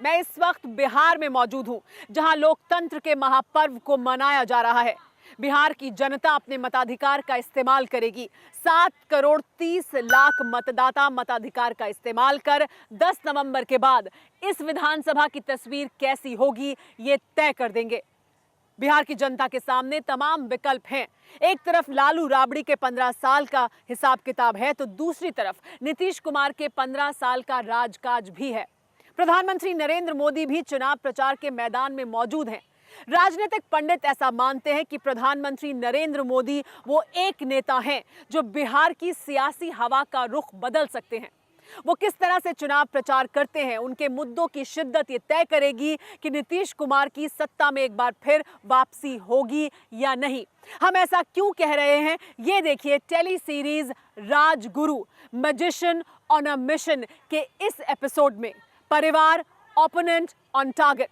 मैं इस वक्त बिहार में मौजूद हूं, जहां लोकतंत्र के महापर्व को मनाया जा रहा है। बिहार की जनता अपने मताधिकार का इस्तेमाल करेगी। 7 करोड़ 30 लाख मतदाता मताधिकार का इस्तेमाल कर 10 नवंबर के बाद इस विधानसभा की तस्वीर कैसी होगी, ये तय कर देंगे। बिहार की जनता के सामने तमाम विकल्प हैं। एक तरफ लालू राबड़ी के 15 साल का हिसाब किताब है, तो दूसरी तरफ नीतीश कुमार के 15 साल का राजकाज भी है। प्रधानमंत्री नरेंद्र मोदी भी चुनाव प्रचार के मैदान में मौजूद हैं। राजनीतिक पंडित ऐसा मानते हैं कि प्रधानमंत्री नरेंद्र मोदी वो एक नेता हैं जो बिहार की सियासी हवा का रुख बदल सकते हैं। वो किस तरह से चुनाव प्रचार करते हैं, उनके मुद्दों की शिद्दत ये तय करेगी कि नीतीश कुमार की सत्ता में एक बार फिर वापसी होगी या नहीं। हम ऐसा क्यों कह रहे हैं, ये देखिए tele series Rajguru magician on a mission के इस एपिसोड में। परिवार, ओपोनेंट ऑन टारगेट।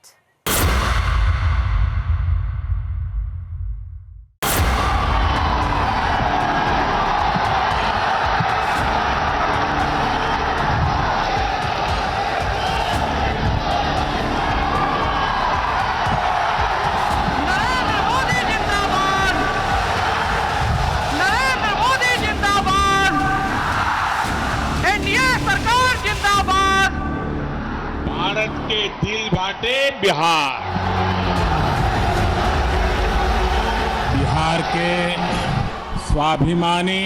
भारत के दिल बाटे बिहार। बिहार के स्वाभिमानी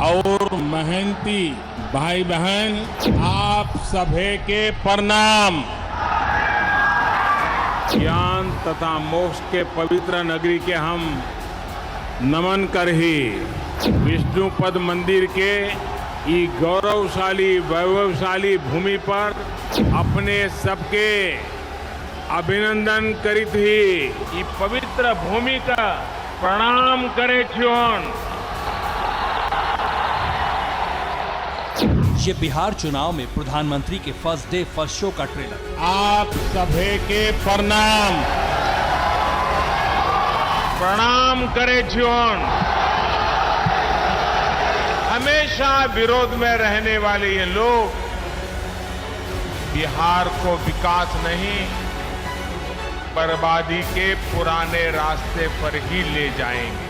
और मेहनती भाई बहन, आप सभी के प्रणाम। ज्ञान तथा मोक्ष के पवित्र नगरी के हम नमन कर ही विष्णुपद मंदिर के ये गौरवशाली वैभवशाली भूमि पर अपने सबके अभिनंदन करित ही ये पवित्र भूमि का प्रणाम करे छुन। ये बिहार चुनाव में प्रधानमंत्री के फर्स्ट डे फर्स्ट शो का ट्रेलर। आप सभी के प्रणाम करे छुन। हमेशा विरोध में रहने वाले ये लोग बिहार को विकास नहीं, बर्बादी के पुराने रास्ते पर ही ले जाएंगे।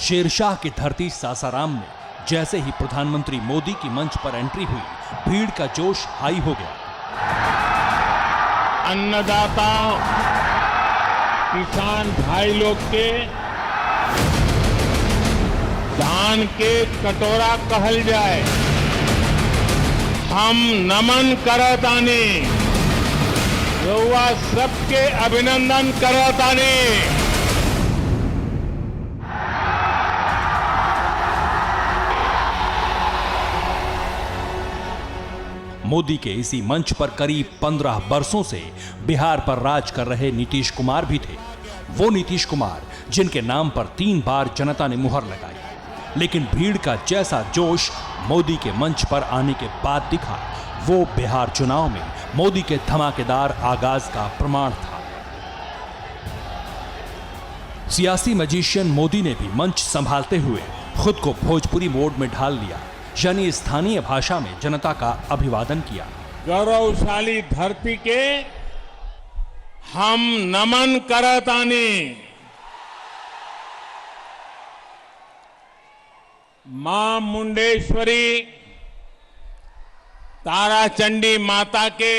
शेरशाह की धरती सासाराम में जैसे ही प्रधानमंत्री मोदी की मंच पर एंट्री हुई, भीड़ का जोश हाई हो गया। अन्नदाताओं, किसान भाई लोग के धान के कटोरा कहल जाए, हम नमन करतानी, रउआ सबके अभिनंदन करतानी। मोदी के इसी मंच पर करीब 15 बरसों से बिहार पर राज कर रहे नीतीश कुमार भी थे। वो नीतीश कुमार जिनके नाम पर 3 बार जनता ने मुहर लगाई, लेकिन भीड़ का जैसा जोश मोदी के मंच पर आने के बाद दिखा, वो बिहार चुनाव में मोदी के धमाकेदार आगाज का प्रमाण था। सियासी मैजिशियन मोदी ने भी मंच संभालते हुए खुद को भोजपुरी मोड में ढाल लिया, यानी स्थानीय भाषा में जनता का अभिवादन किया। गौरवशाली धरती के हम नमन करतानी। मां मुंडेश्वरी ताराचंडी माता के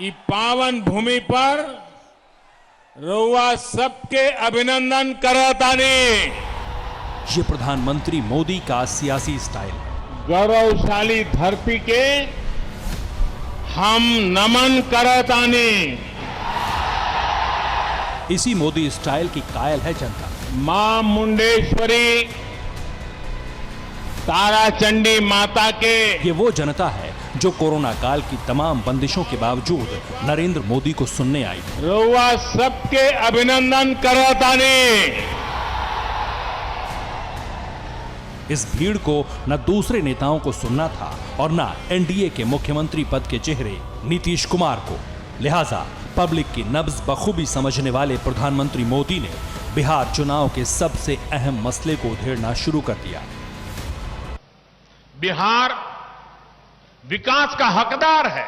ई पावन भूमि पर रउआ सबके अभिनंदन करतानी। ये प्रधानमंत्री मोदी का सियासी स्टाइल है। गौरवशाली धरती के हम नमन करतानी। इसी मोदी स्टाइल की कायल है जनता। मां मुंडेश्वरी ताराचंडी माता के ये वो जनता है जो कोरोना काल की तमाम बंदिशों के बावजूद नरेंद्र मोदी को सुनने आई। रउआ सबके अभिनंदन करतानी। इस भीड़ को न दूसरे नेताओं को सुनना था और न एनडीए के मुख्यमंत्री पद के चेहरे नीतीश कुमार को। लिहाजा पब्लिक की नब्ज बखूबी समझने वाले प्रधानमंत्री मोदी ने बिहार चुनाव के सबसे अहम मसले को उधेड़ना शुरू कर दिया। बिहार विकास का हकदार है।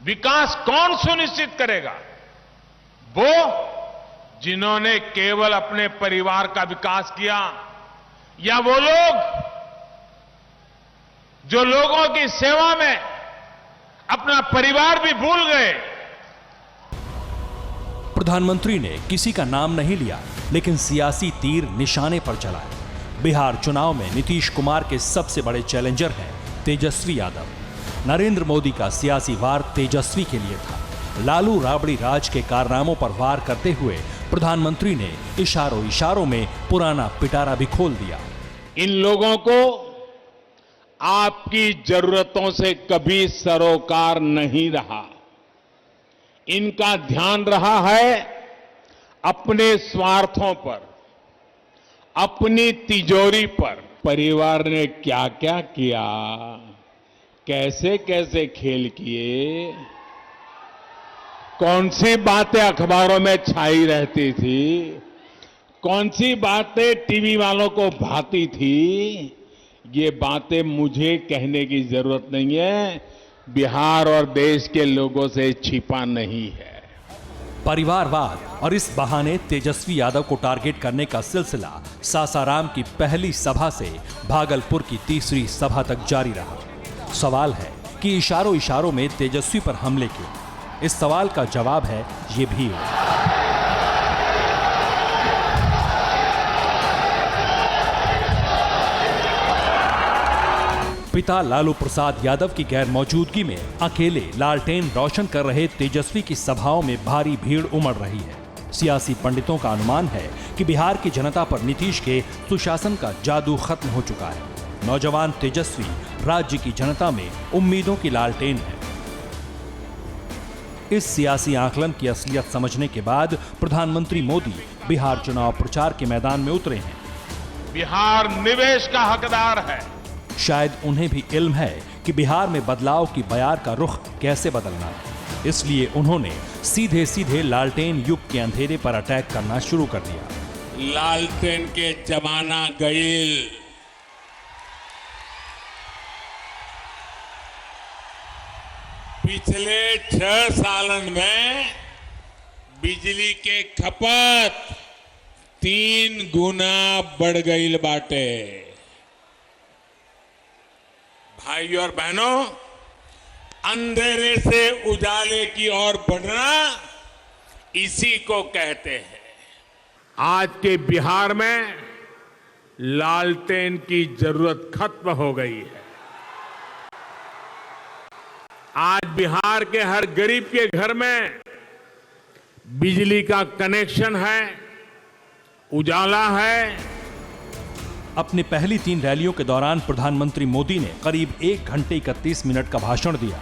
विकास कौन सुनिश्चित करेगा? वो जिन्होंने केवल अपने परिवार का विकास किया, या वो लोग जो लोगों की सेवा में अपना परिवार भी भूल गए। प्रधानमंत्री ने किसी का नाम नहीं लिया, लेकिन सियासी तीर निशाने पर चलाए। बिहार चुनाव में नीतीश कुमार के सबसे बड़े चैलेंजर हैं तेजस्वी यादव। नरेंद्र मोदी का सियासी वार तेजस्वी के लिए था। लालू राबड़ी राज के कारनामों पर वार करते हुए प्रधानमंत्री ने इशारों इशारों में पुराना पिटारा भी खोल दिया। इन लोगों को आपकी जरूरतों से कभी सरोकार नहीं रहा। इनका ध्यान रहा है अपने स्वार्थों पर, अपनी तिजोरी पर। परिवार ने क्या क्या किया, कैसे कैसे खेल किए, कौन सी बातें अखबारों में छाई रहती थी, कौन सी बातें टीवी वालों को भाती थी, ये बातें मुझे कहने की जरूरत नहीं है। बिहार और देश के लोगों से छिपा नहीं है। परिवारवाद और इस बहाने तेजस्वी यादव को टारगेट करने का सिलसिला सासाराम की पहली सभा से भागलपुर की तीसरी सभा तक जारी रहा। सवाल है कि इशारों इशारों में तेजस्वी पर हमले क्यों? इस सवाल का जवाब है ये भी। पिता लालू प्रसाद यादव की गैर मौजूदगी में अकेले लालटेन रोशन कर रहे तेजस्वी की सभाओं में भारी भीड़ उमड़ रही है। सियासी पंडितों का अनुमान है कि बिहार की जनता पर नीतीश के सुशासन का जादू खत्म हो चुका है। नौजवान तेजस्वी राज्य की जनता में उम्मीदों की लालटेन है। इस सियासी आकलन की असलियत समझने के बाद प्रधानमंत्री मोदी बिहार चुनाव प्रचार के मैदान में उतरे हैं। बिहार निवेश का हकदार है। शायद उन्हें भी इल्म है कि बिहार में बदलाव की बयार का रुख कैसे बदलना है। इसलिए उन्होंने सीधे सीधे लालटेन युग के अंधेरे पर अटैक करना शुरू कर दिया। लालटेन के जमाना गईल। पिछले 6 सालन में बिजली के खपत 3 गुना बढ़ गईल बाटे। भाइयों और बहनों, अंधेरे से उजाले की ओर बढ़ना इसी को कहते हैं। आज के बिहार में लालटेन की जरूरत खत्म हो गई है। आज बिहार के हर गरीब के घर में बिजली का कनेक्शन है, उजाला है। अपनी पहली 3 रैलियों के दौरान प्रधानमंत्री मोदी ने करीब 1 घंटे 31 मिनट का भाषण दिया।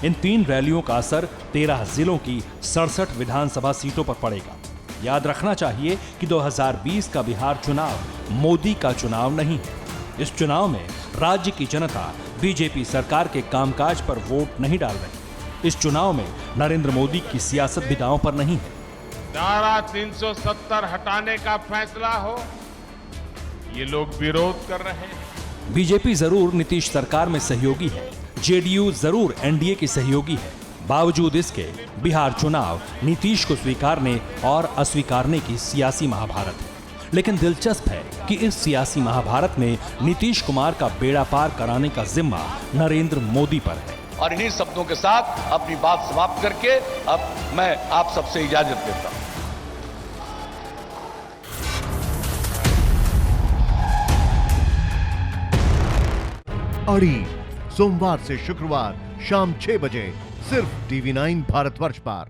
इन 3 रैलियों का असर 13 जिलों की 67 विधानसभा सीटों पर पड़ेगा। याद रखना चाहिए कि 2020 का बिहार चुनाव मोदी का चुनाव नहीं है। इस चुनाव में राज्य की जनता बीजेपी सरकार के कामकाज पर वोट नहीं डाल रही। इस चुनाव में नरेंद्र मोदी की सियासत भी दांव पर नहीं है। धारा 370 हटाने का फैसला हो, ये लोग विरोध कर रहे हैं। बीजेपी जरूर नीतीश सरकार में सहयोगी है, जेडीयू जरूर एनडीए की सहयोगी है। बावजूद इसके बिहार चुनाव नीतीश को स्वीकारने और अस्वीकारने की सियासी महाभारत है। लेकिन दिलचस्प है कि इस सियासी महाभारत में नीतीश कुमार का बेड़ा पार कराने का जिम्मा नरेंद्र मोदी पर है। और इन्हीं शब्दों के साथ अपनी बात समाप्त करके अब मैं आप सबसे इजाजत देता हूं। अड़ी सोमवार से शुक्रवार शाम 6 बजे सिर्फ TV9 भारतवर्ष पर।